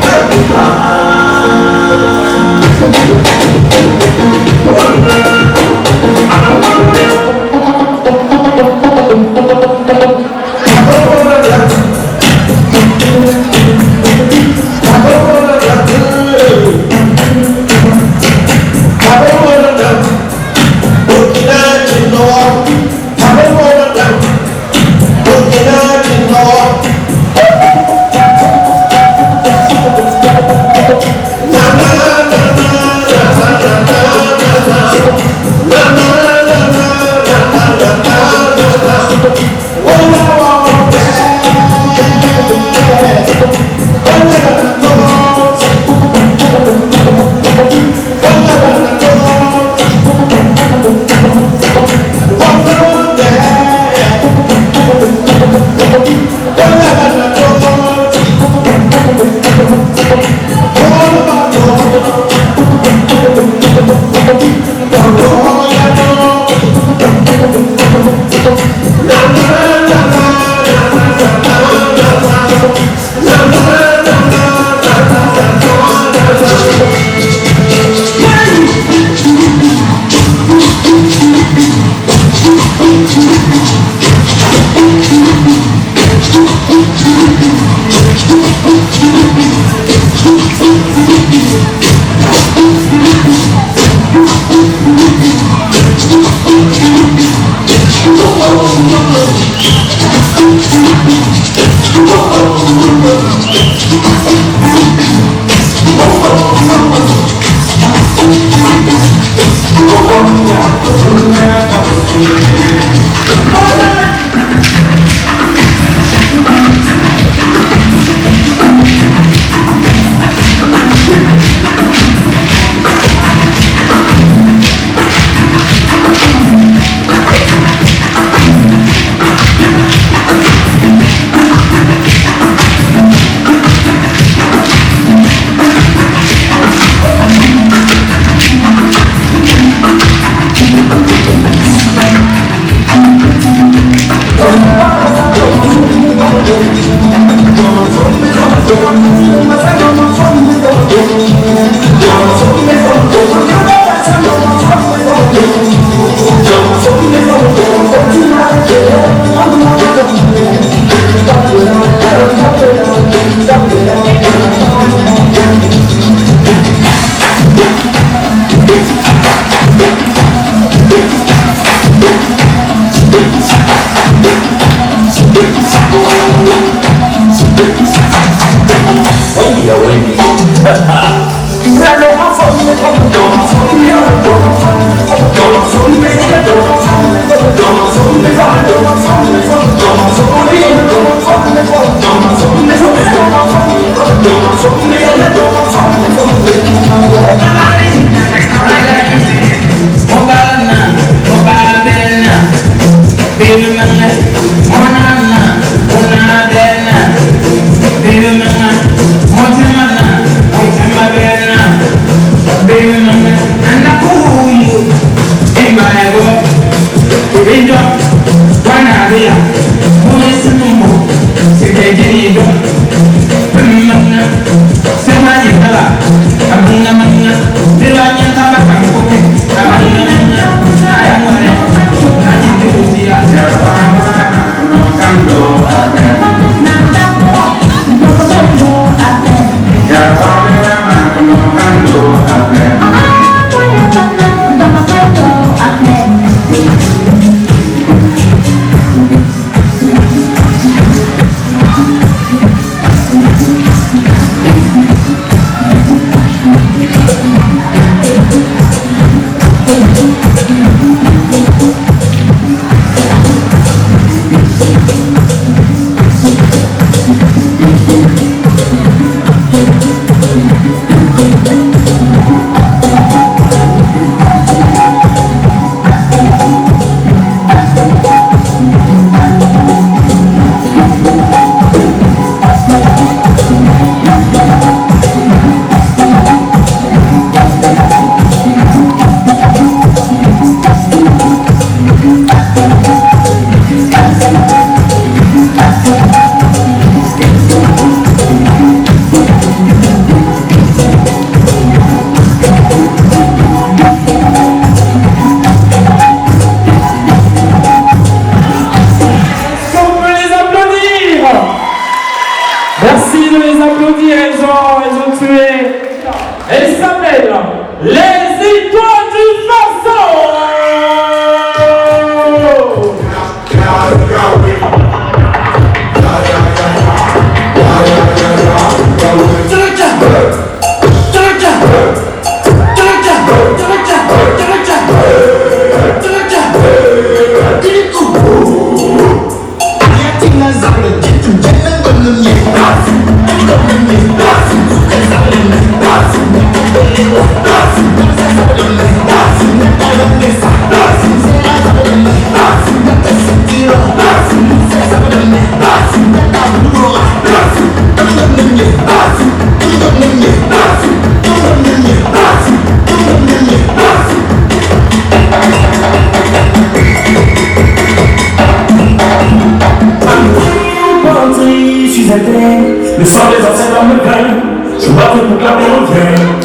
Le sang des anciens dans le veine, je m'appelle pour clamer au vin.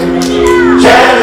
Yeah.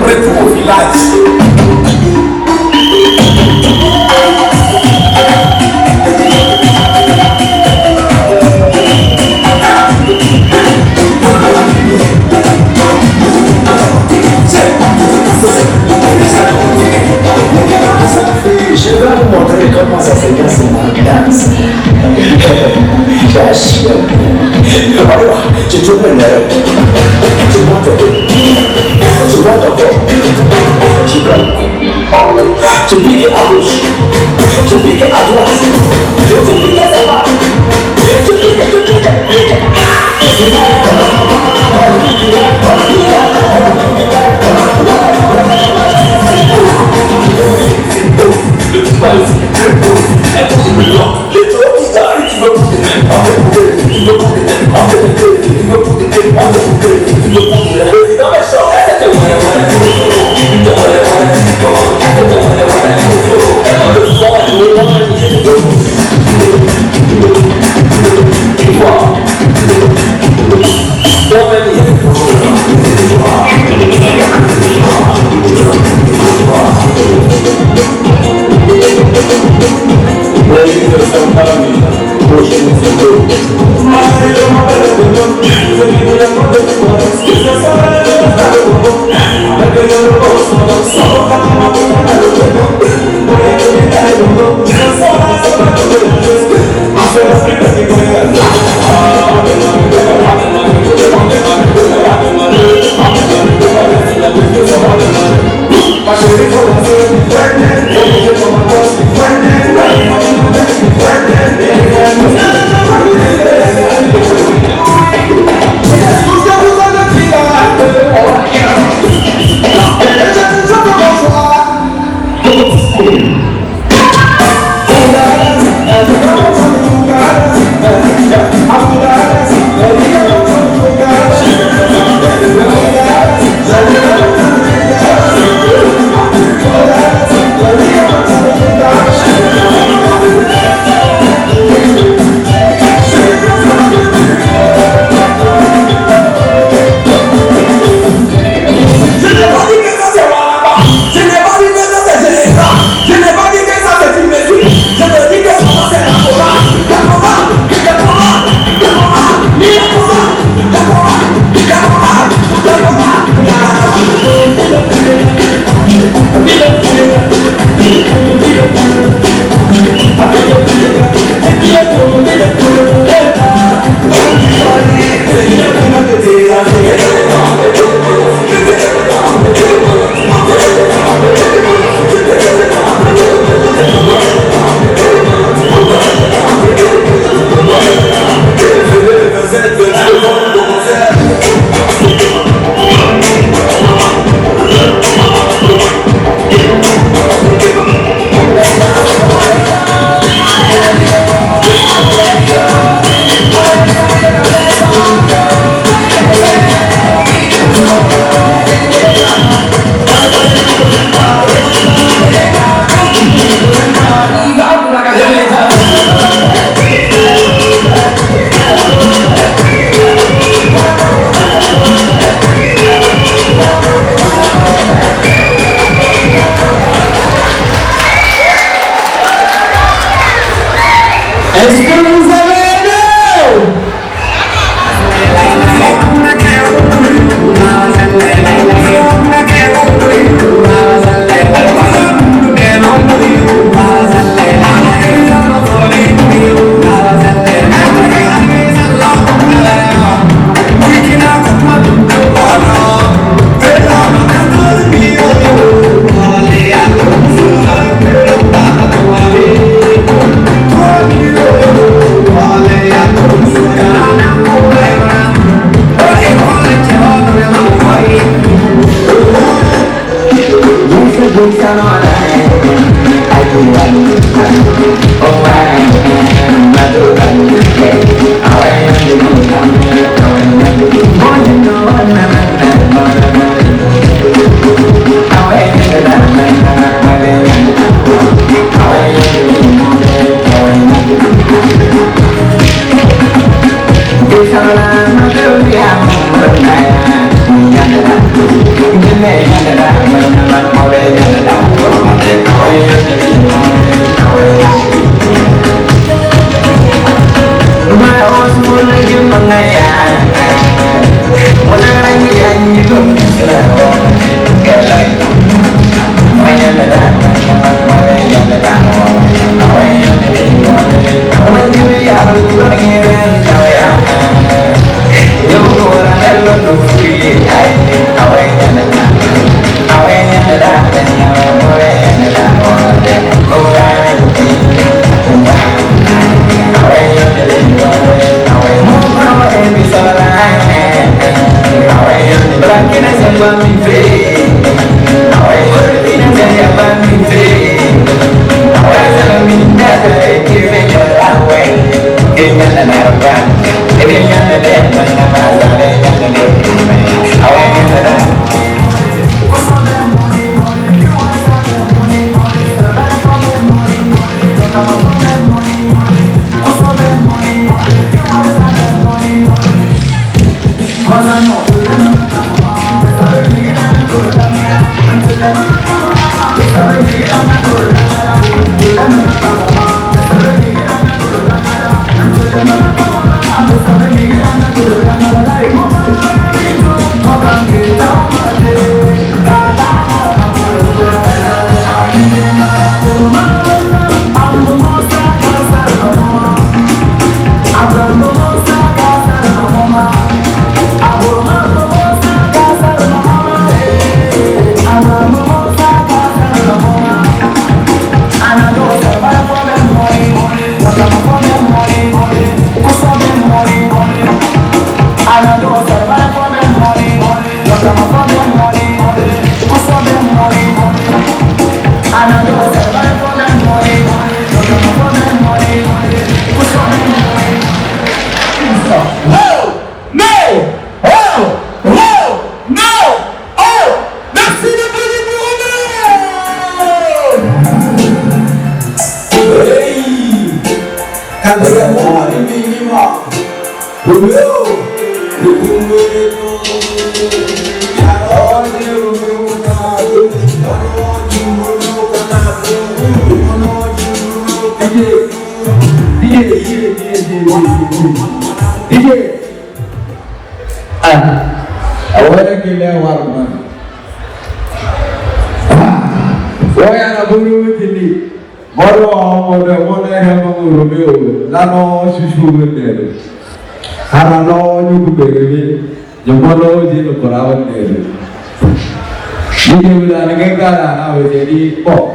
Retour au village. Je vais vous montrer comment ça se passe en danse. Voilà, tu tournes le nez. Tu montes. Tu montes encore. Tu bloques. Tu piques à gauche. Tu piques à droite. Tu piques à droite. Tu piques.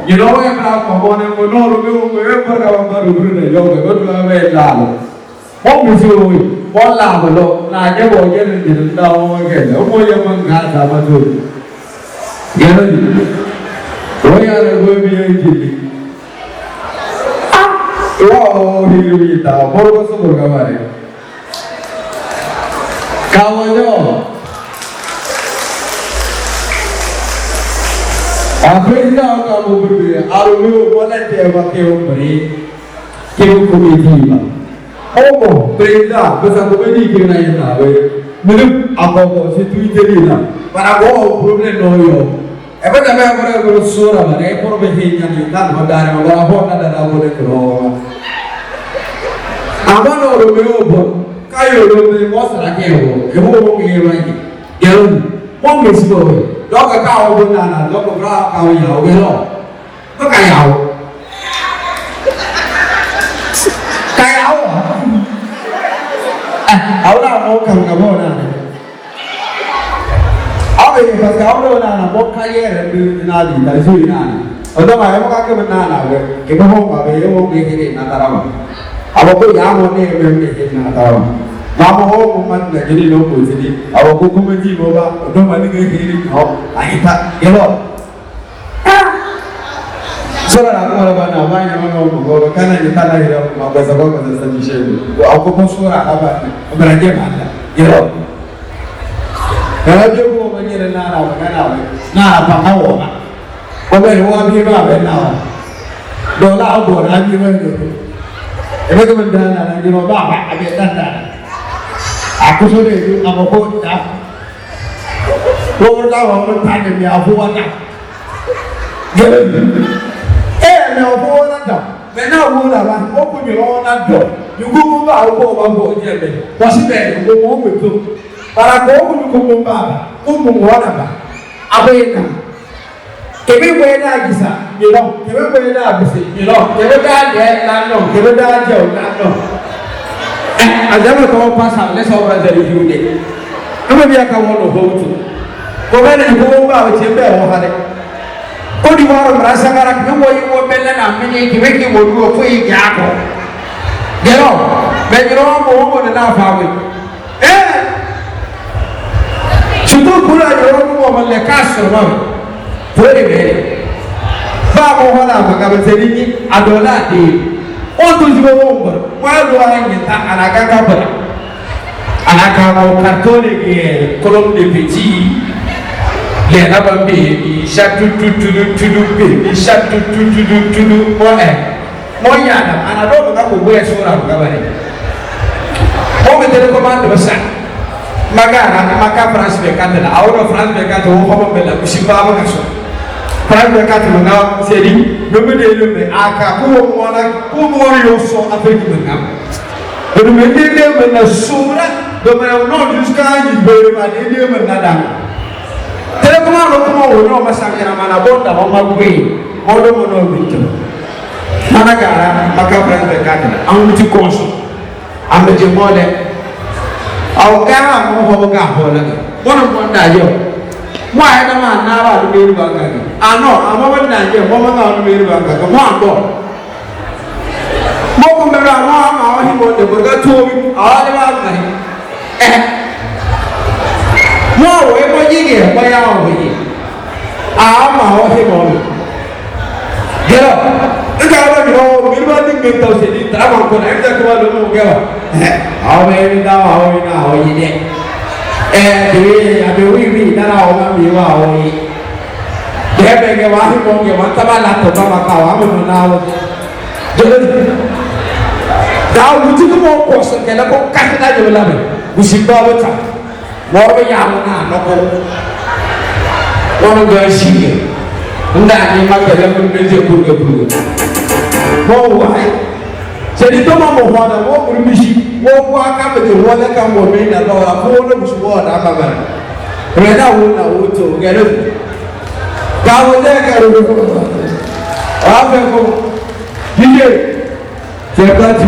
You know what I'm going to do? Wherever I'm going to yoga, go to a lalo. What was you? What lalo? I never get it in the down again. No more young guys have a do. Get it? Why are they going to be? Oh, here we are. What was the work? Kawajo. Aprenda kamu berdua, arumu boleh tiada kau beri, kau kumitiba. Oh, aprenda, pasal kau beri kau naik tahu. Menurut apa kau situ jadi lah. Para kau problem noyo. Apa nama orang bersuara mana? Ekor berhenti ni kan, mandar orang pun ada dah boleh keluar. Apa noyo pun, kayu noyo bos lagi ho, ibu orang ni lagi. Jalan, pun mesti đó cái cao bên này là nó cũng ra cao dầu cái đó nó cài dầu à ở đâu nó cầm cầm vô nè ở đây phải kéo đôi này là một cái ghế để đưa ra đi tại suy nè ở đâu mà có cái bên này là cái hôm mà về hôm đi cái gì là tao đâu ở một cái giá một này mình cái gì là tao Mama hôm mình là cái đi đâu cũng sẽ đi, ở một khu công viên gì mà ba, ở đâu mà những cái gì đi học, anh ta, hiểu không? Sora la kuma bana banya mama ko kana ni tala hira ma kwa sababu kwa sasa jisheni. Au kwa sura hapa mbraje manda. Yero. Kana je ko manyere nara kana nara pa hawo. Ko be wa bi ba be na. Do la au na bi ba do. Ebe ko manda na ni ro ba ba abe tanda. Aku sore ni amako ta. Ko da wa mo ta ni afu wa ta. Na obo na do me na wo la ba o ku ni o na do you go ba o ba bo je be wa si be go mo me to para ko ku ku mo ba ku mo na ba abe na ke be we na gisa you know ke be we na bisi you know ke be da je na no ke be da je o na no azama ko pasa le so ra je yu de ko be aka wo no ho tu ko be na ko ba o je be o ha de ko di waro merasa ngara ke mo yi wo bella na menye ki weki mo du fo yi jako gero be gero mo na fa we chuto kula gero mo malle kaso no fore be ba mo hala magabe sedini adola di o tu jibo mo wa do hangi ta anaka ka ba anaka mo kartone ke kolom de petit les là-bas, ils chaque tout ils chaque tout moi moi y a un ado ka ko boye sura ka bari o me tele commande ba sa maka France be kata la awro France be kata o ko be la kusiba ba kaso France be kata na seri be be de be aka ko mo yo so Afrique be ngam do me de be na sura do me no jusqu'à y be ma de me na da tere kuma lo kuma wo no masakira mana bonda ho magwe mo do mo no bitu mana gara maka France be kata an ti konso am je mole aw ga mo ho ga ho la bona bonda yo mo ay na ma na ba do be ba ga ano amo bonda je mo ma ga do be ba ga mo ando mo ko be ra mo ma ho hi mo de bo ga to mi a de ba ga mo we mo yige mo ya o yi a ma o he mo gero ga ba no mi ba ding me to se di tra ma ko na ta ko lo mo ga a me mi da o yi na o yi de de a be wi na na o ma mi wa o yi de be ge wa hi mo ge wa ta ba la to ba ka wa mo na o da o ti ko mo ko se ke la ko ka ta de la be u si ba ba ta morbe yamuna noko wono ga shige ndani magala mun beje kurga kurga mo wai sedi to mo hoda mo mun bishi wo kwa ka be wala ka mo me na lo ko no busu wo da ba ba re na wo na wo to gelo ka wo de ka ro a be ko dije je ka ti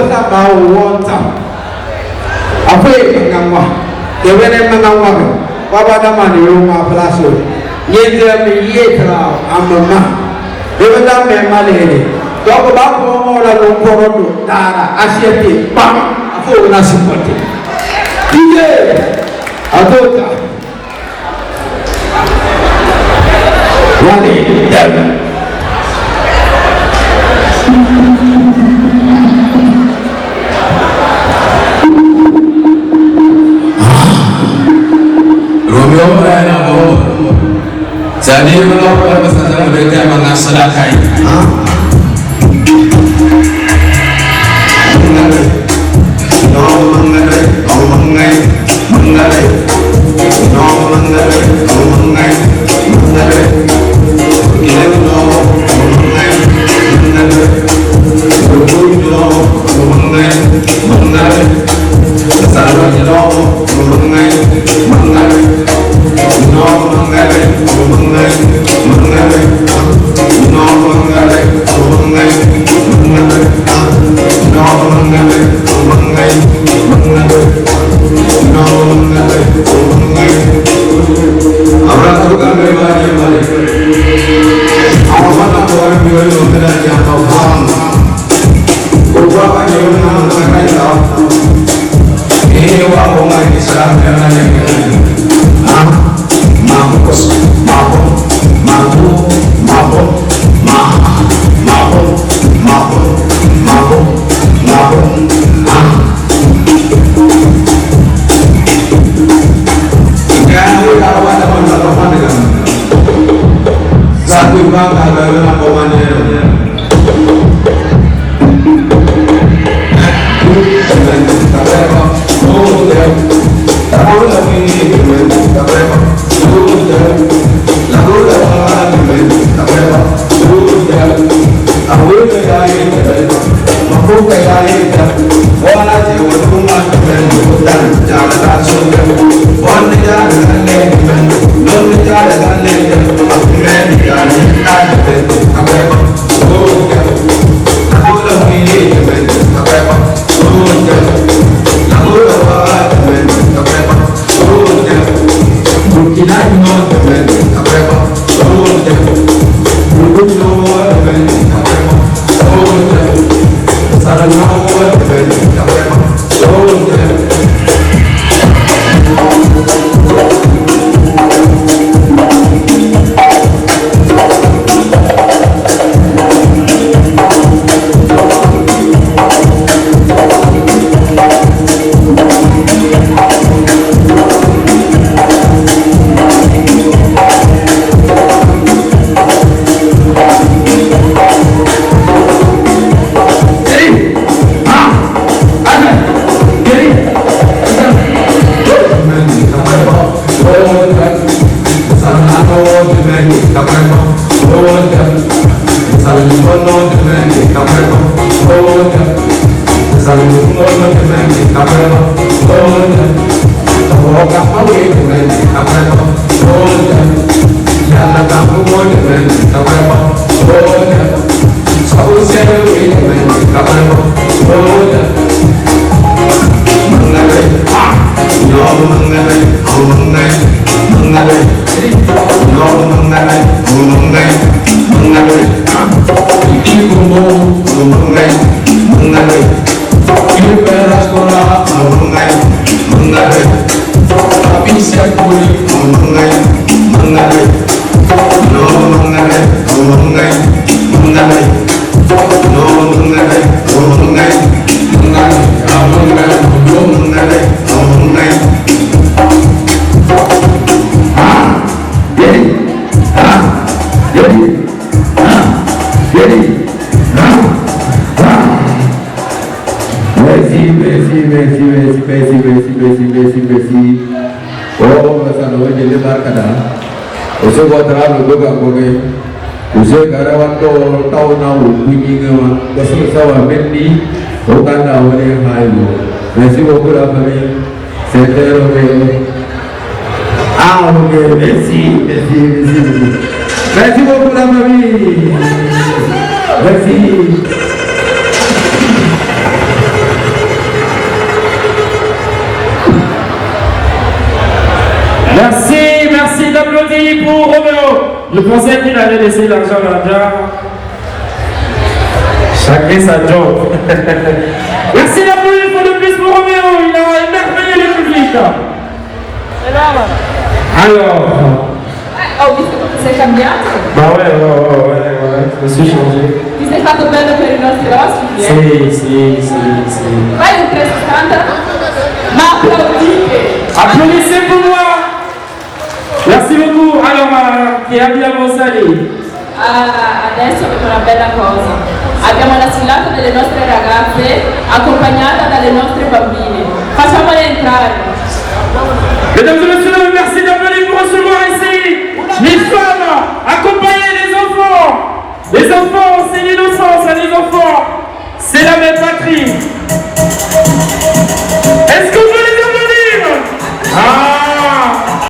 sa ba wonta apoe ngangwa debene ngangwa baba da mani roma plaso yende mi yetra amama debeda me malere donc ba ko mo la no korodo dara asiete bam afo na sipote ide adota wale debeda Romeo Rana Bo Jadi kalau pesan mereka mengasalakai Merci beaucoup la famille. C'était Romeo. Ah ok, merci. Merci beaucoup la famille. Merci. Je pensais qu'il allait laisser l'argent là-dedans. Chacun sa job. Merci d'applaudir une fois de plus pour Roméo. Il a émerveillé le public. Alors. Ho visto che ti sei cambiato. Bah ouais, je me suis changé. Ti sei fatto bello per i nostri ospiti? Sì. Fai un 360? Ma applaudite! Applaudissez pour moi. Merci beaucoup. Alors, chi abbiamo salì? Adesso abbiamo una bella cosa. Abbiamo la sfilata delle nostre ragazze accompagnata dalle nostre bambine. Facciamole entrare. Mesdames et messieurs, merci d'applaudir pour recevoir ici les femmes accompagnées des enfants. Les enfants, c'est l'innocence, les enfants, c'est la même patrie. Est-ce qu'on peut les applaudir?